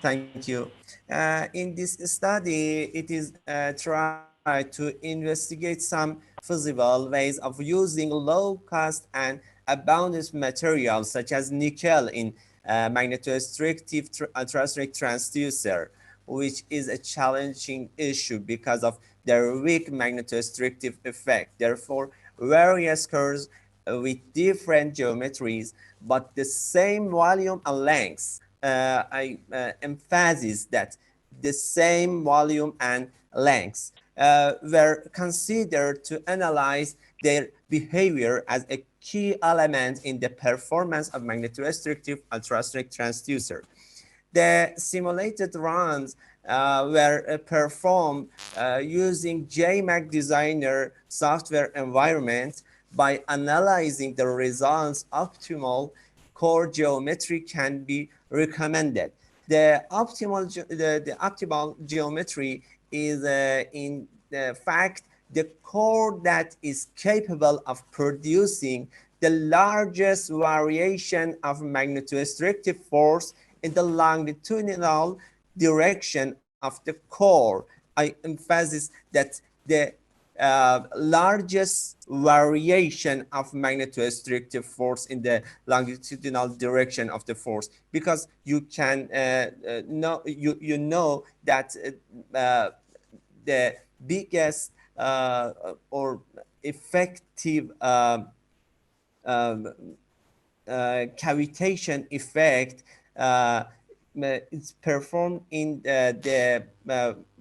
Thank you. In this study, it is tried to investigate some feasible ways of using low-cost and abundant materials such as nickel in magnetostrictive ultrasonic transducer, which is a challenging issue because of their weak magnetostrictive effect. Therefore, various cores with different geometries but the same volume and lengths. I emphasize that the same volume and lengths were considered to analyze their behavior as a key element in the performance of magnetorestrictive ultrasonic transducer. The simulated runs were performed using JMAG Designer software environment. By analyzing the results, optimal core geometry can be recommended. The optimal geometry is in fact the core that is capable of producing the largest variation of magnetostrictive force in the longitudinal direction of the core. I emphasize that the largest variation of magnetostrictive force in the longitudinal direction of the force, because you can know that the biggest or effective cavitation effect is performed in the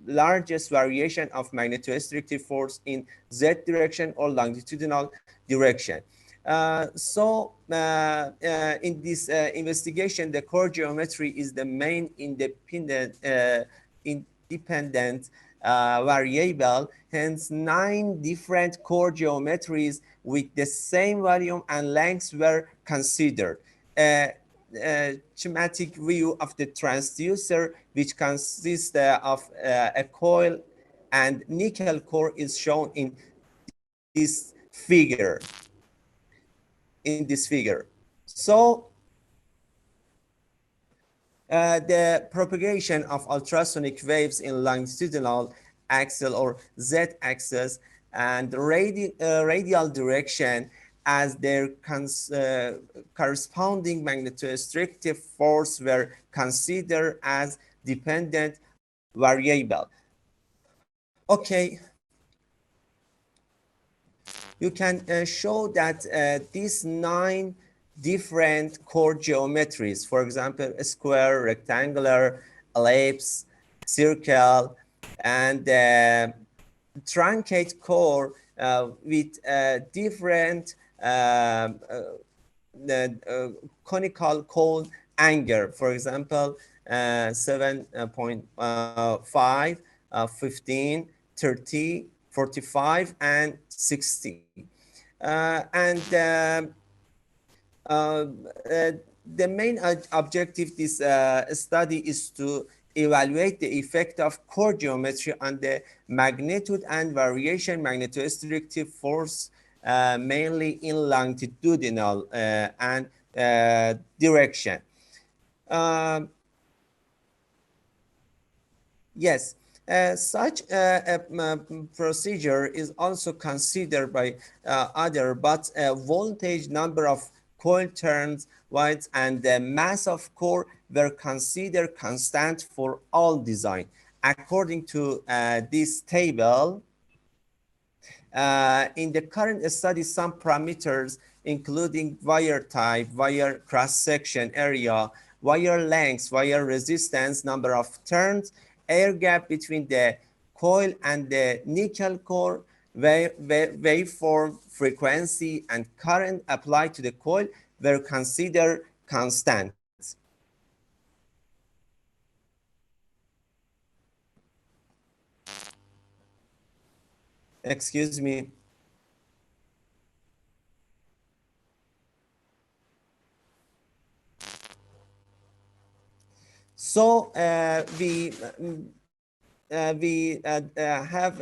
largest variation of magnetostrictive force in z direction or longitudinal direction. In this investigation, the core geometry is the main independent variable. Hence, 9 different core geometries with the same volume and lengths were considered. Schematic view of the transducer, which consists of a coil and nickel core, is shown in this figure. So the propagation of ultrasonic waves in longitudinal axis or z-axis and radial direction as their corresponding magnetostrictive force were considered as dependent variable. Okay, you can show that these 9 different core geometries, for example, a square, rectangular, ellipse, circle, and truncate core with different conical cone angle, for example, 7.5, 15, 30, 45, and 60. The main objective of this study is to evaluate the effect of core geometry on the magnitude and variation magnetostrictive force, mainly in longitudinal and direction. Yes, such a procedure is also considered by other, but voltage, number of coil turns, watts, and the mass of core were considered constant for all design. According to this table, in the current study, some parameters, including wire type, wire cross-section area, wire length, wire resistance, number of turns, air gap between the coil and the nickel core, waveform, frequency, and current applied to the coil were considered constant. Excuse me. So we have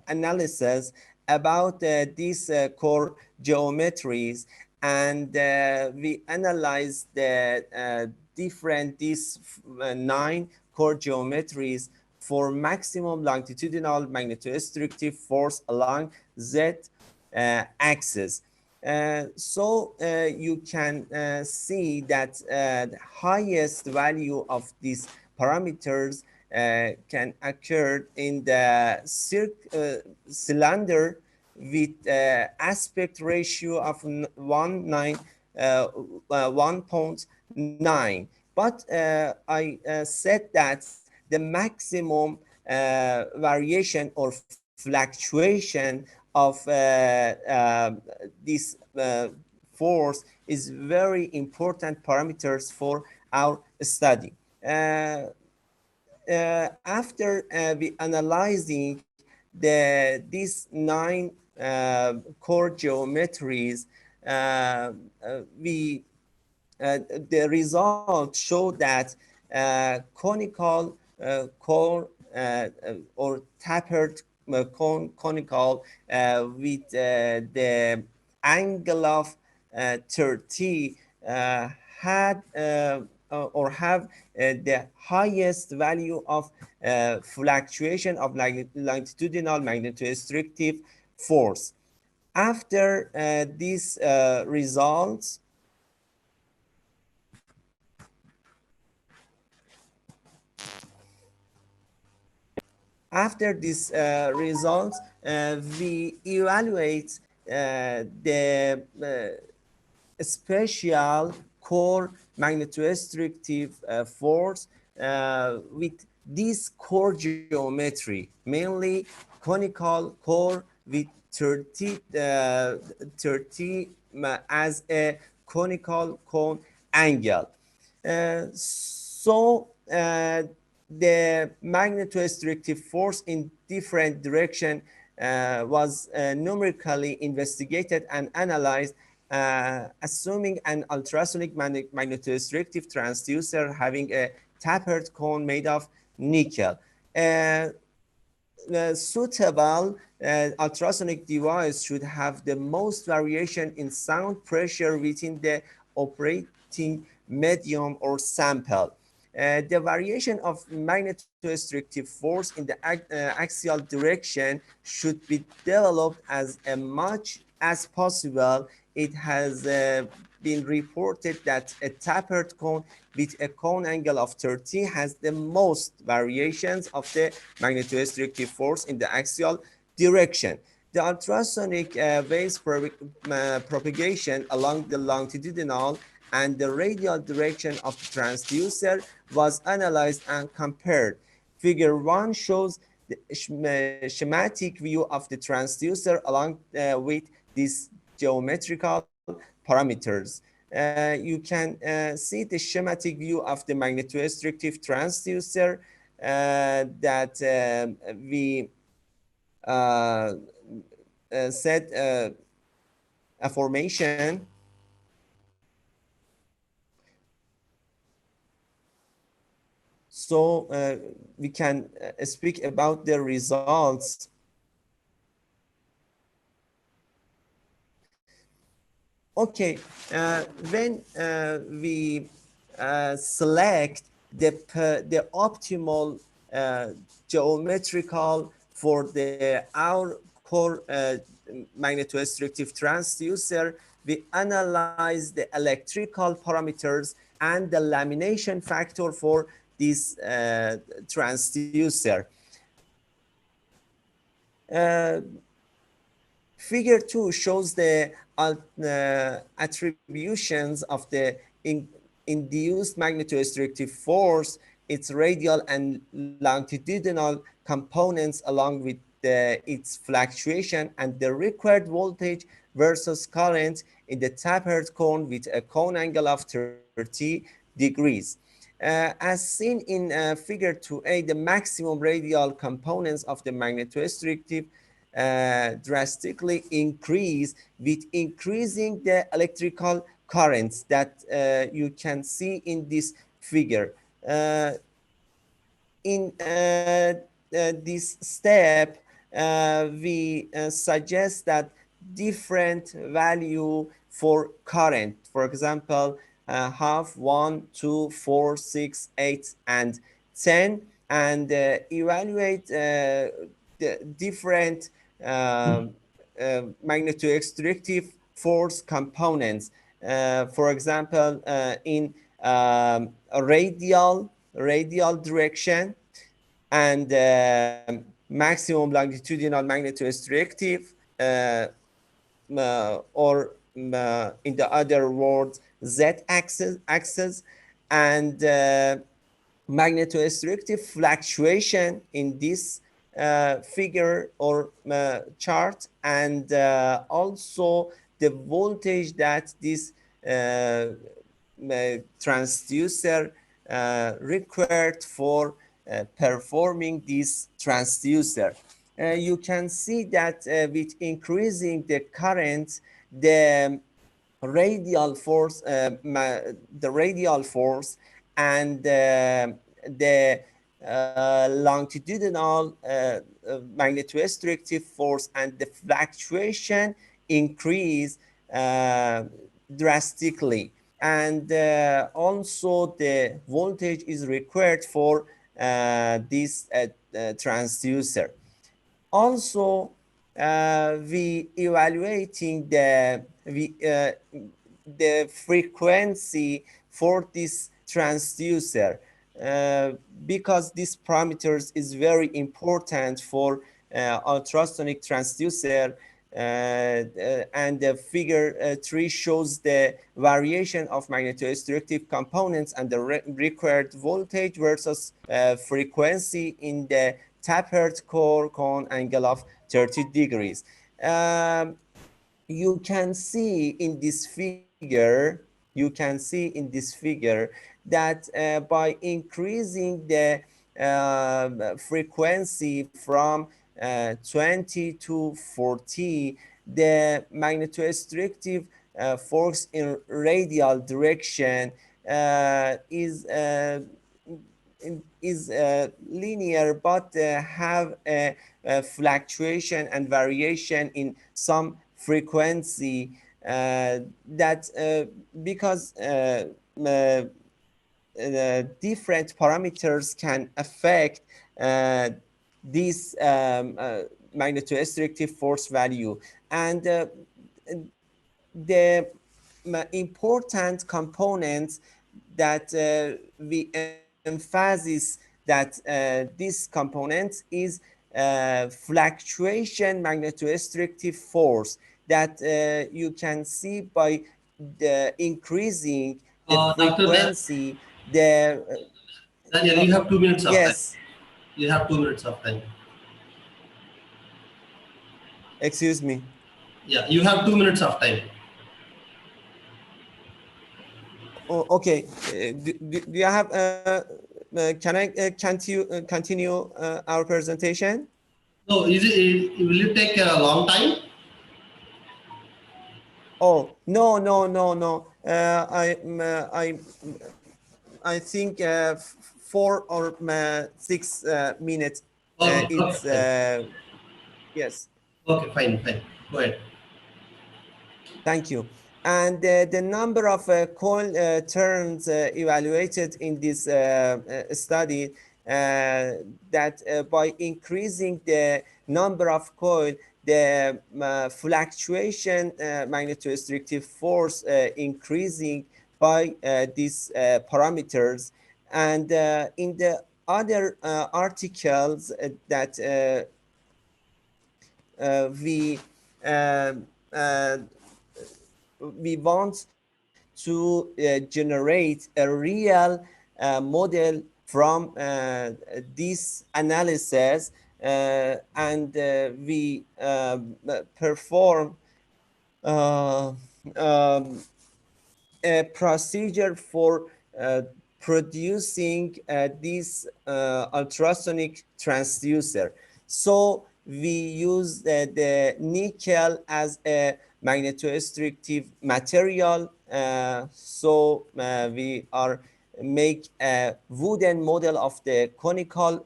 analysis about these core geometries, and we analyze different these nine core geometries for maximum longitudinal magnetostrictive force along z axis. You can see that the highest value of these parameters can occur in the cylinder with aspect ratio of 1.9. But I said that the maximum variation or fluctuation of this force is very important parameters for our study. After we analyzing these nine core geometries, we the results show that conical core or tapered conical with the angle of 30 had or have the highest value of fluctuation of longitudinal magnetostrictive force. After these results, after these results, we evaluate the special core magnetostrictive force with this core geometry, mainly conical core with 30 as a conical cone angle. The magnetostrictive force in different direction was numerically investigated and analyzed, assuming an ultrasonic magnetostrictive transducer having a tapered cone made of nickel. Suitable ultrasonic device should have the most variation in sound pressure within the operating medium or sample. The variation of magnetostrictive force in the axial direction should be developed as much as possible. It has been reported that a tapered cone with a cone angle of 30 has the most variations of the magnetostrictive force in the axial direction. The ultrasonic waves propagation along the longitudinal and the radial direction of the transducer was analyzed and compared. Figure 1 shows the schematic view of the transducer along with these geometrical parameters. You can see the schematic view of the magnetostrictive transducer that we set a formation. So we can speak about the results. Okay, when we select the optimal geometrical for the our core magnetostrictive transducer, we analyze the electrical parameters and the lamination factor for this transducer. Figure 2 shows the attributions of the induced magnetostrictive force, its radial and longitudinal components along with its fluctuation, and the required voltage versus current in the tapered cone with a cone angle of 30 degrees. As seen in figure 2a, the maximum radial components of the magnetostrictive drastically increase with increasing the electrical currents that you can see in this figure. In this step, we suggest that different value for current, for example, half, 1, 2, 4, 6, 8, and 10, and evaluate the different magnetorestrictive force components. For example, in a radial direction, and maximum longitudinal magnetorestrictive, or in the other words, z-axis, and magnetorestrictive fluctuation in this figure or chart, and also the voltage that this transducer required for performing this transducer. You can see that with increasing the current, the radial force, and the longitudinal magnetorestrictive force and the fluctuation increase drastically, and also the voltage is required for this transducer. Also, we evaluating the frequency for this transducer, because this parameters is very important for ultrasonic transducer, and the figure 3 shows the variation of magnetorestrictive components and the required voltage versus frequency in the tapered core cone angle of 30 degrees. You can see in this figure, that by increasing the frequency from 20 to 40, the magnetorestrictive force in radial direction is linear, but have a fluctuation and variation in some frequency, that because different parameters can affect this magnetorestrictive force value, and the important components that we emphasize that this component is fluctuation magnetorestrictive force, that you can see by the increasing the Dr. frequency, the Daniel, you have 2 minutes of time. yes, You have 2 minutes of time. excuse me. Yeah, you have 2 minutes of time. Oh, okay. Do you have can I continue our presentation? So, will it take a long time? Oh, no. I think 4 or 6 minutes. Okay, okay, It's fine. yes. Okay, fine. Go ahead. Thank you. And the number of coil turns evaluated in this study, that by increasing the number of coil, the fluctuation magnetorestrictive force increasing by these parameters. And in the other articles that we uh, uh, we want to generate a real model from this analysis, and we perform uh, um, a procedure for uh, producing this ultrasonic transducer. So we use the nickel as a magnetorestrictive material. So we are make a wooden model of the conical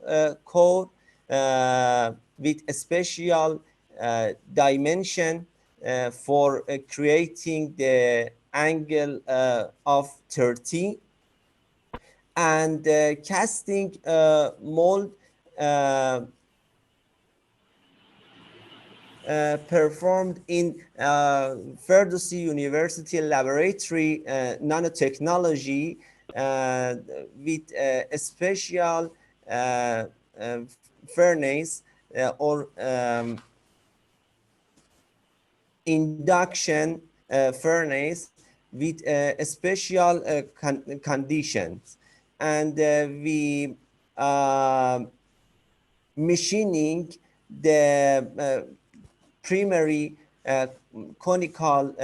core with a special dimension for creating the angle of 30, and casting mold uh, performed in Ferdosi University Laboratory Nanotechnology with a special uh, uh, furnace or induction furnace with special conditions, and we uh, machining the primary conical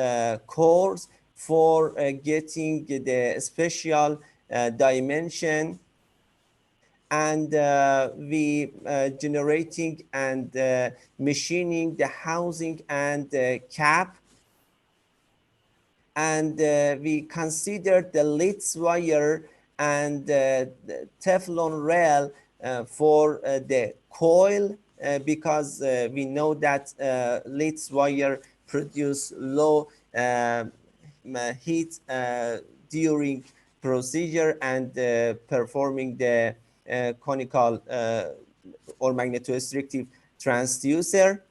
cores for getting the special dimension, and we generating and machining the housing and cap, and we considered the litz wire and the Teflon rail for the coil, because we know that litz wire produce low heat during procedure and performing the conical or magnetorestrictive transducer.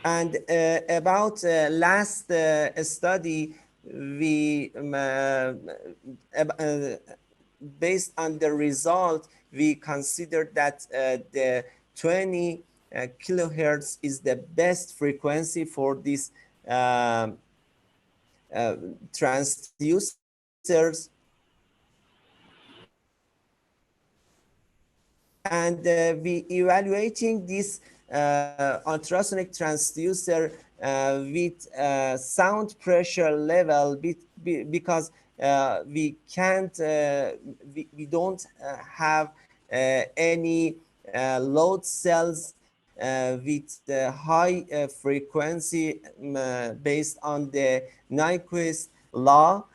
And about last study, we based on the result, we considered that the 20 kilohertz is the best frequency for these transducers, and we evaluating this ultrasonic transducer with sound pressure level, because we can't we don't have any load cells with high frequency based on the Nyquist law.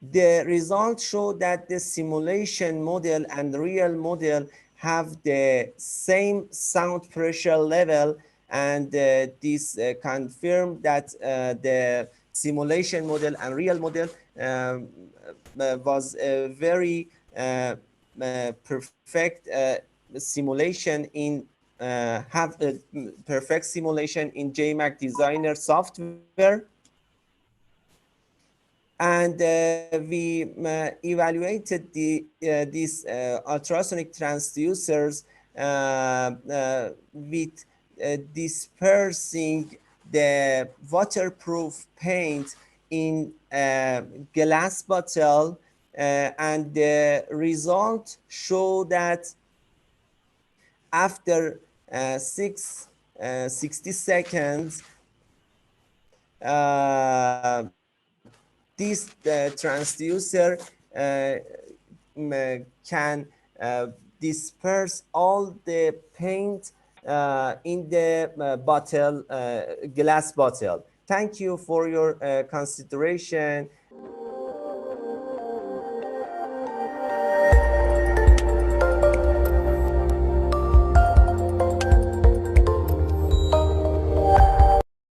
The results show that the simulation model and real model have the same sound pressure level, and this confirmed that the simulation model and real model was a very perfect simulation in have a perfect simulation in JMAG Designer software. And we evaluated these ultrasonic transducers with dispersing the waterproof paint in a glass bottle, and the result show that after 60 seconds, this transducer can disperse all the paint in the bottle, glass bottle. Thank you for your consideration.